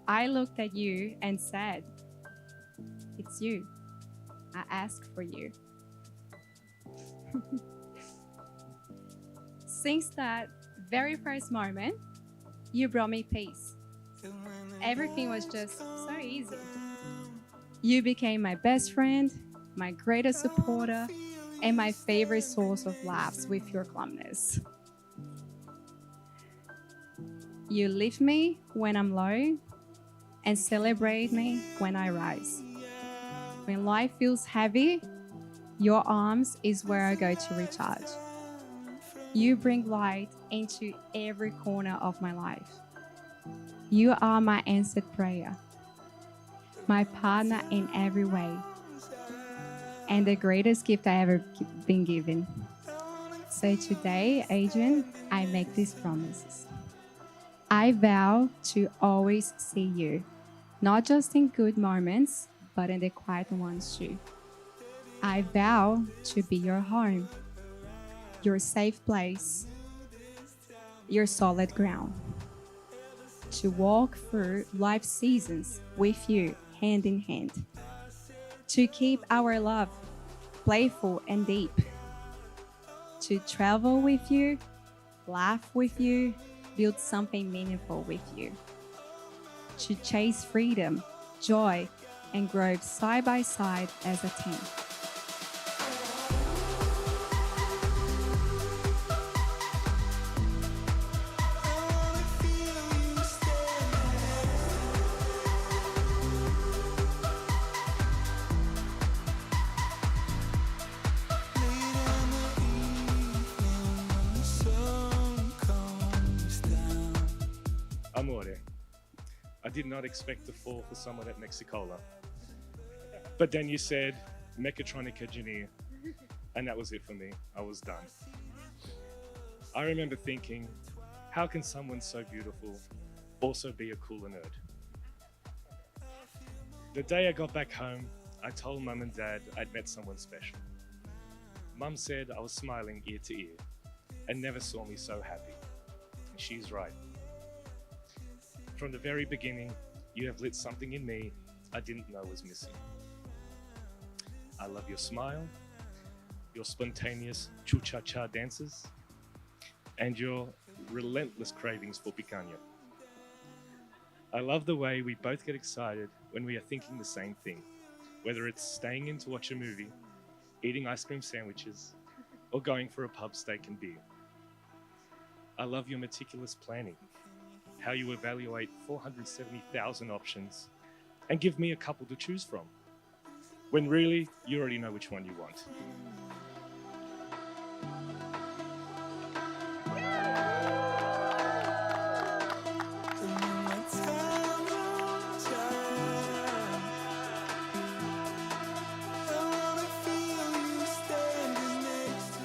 I looked at you and said, it's you. I asked for you. Since that very first moment, you brought me peace. Everything was just so easy. You became my best friend, my greatest supporter, and my favorite source of laughs with your calmness. You lift me when I'm low and celebrate me when I rise. When life feels heavy, your arms is where I go to recharge. You bring light into every corner of my life. You are my answered prayer, my partner in every way, and the greatest gift I ever been given. So today, Adrian, I make these promises. I vow to always see you, not just in good moments, but in the quiet ones too. I vow to be your home, your safe place, your solid ground. To walk through life seasons with you hand in hand. To keep our love playful and deep. To travel with you, laugh with you, build something meaningful with you. To chase freedom, joy, and grow side by side as a team. Amore, I did not expect to fall for someone at Mexicola. But then you said, Mechatronica Engineer, and that was it for me. I was done. I remember thinking, how can someone so beautiful also be a cooler nerd? The day I got back home, I told Mum and Dad I'd met someone special. Mum said I was smiling ear to ear and never saw me so happy. And she's right. From the very beginning, you have lit something in me I didn't know was missing. I love your smile, your spontaneous chu-cha-cha dances, and your relentless cravings for picanha. I love the way we both get excited when we are thinking the same thing, whether it's staying in to watch a movie, eating ice cream sandwiches, or going for a pub steak and beer. I love your meticulous planning, how you evaluate 470,000 options and give me a couple to choose from, when really you already know which one you want.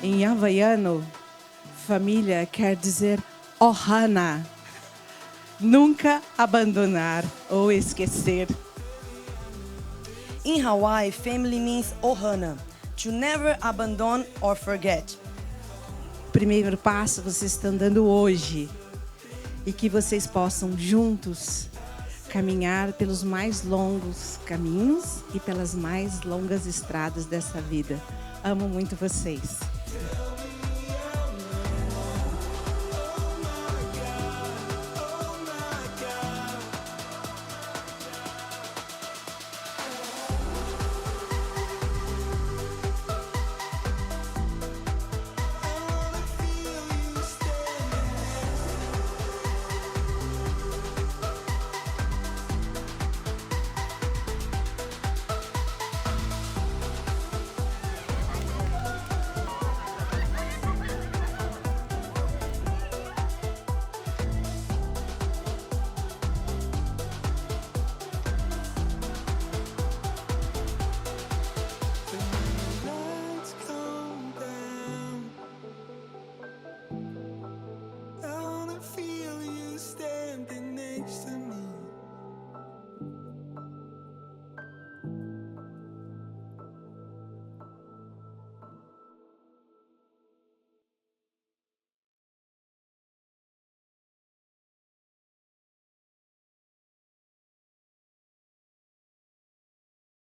Em havaiano, família quer dizer ohana, nunca abandonar ou esquecer. In Hawaii, family means ohana, to never abandon or forget. O primeiro passo vocês estão dando hoje e que vocês possam juntos caminhar pelos mais longos caminhos e pelas mais longas estradas dessa vida. Amo muito vocês.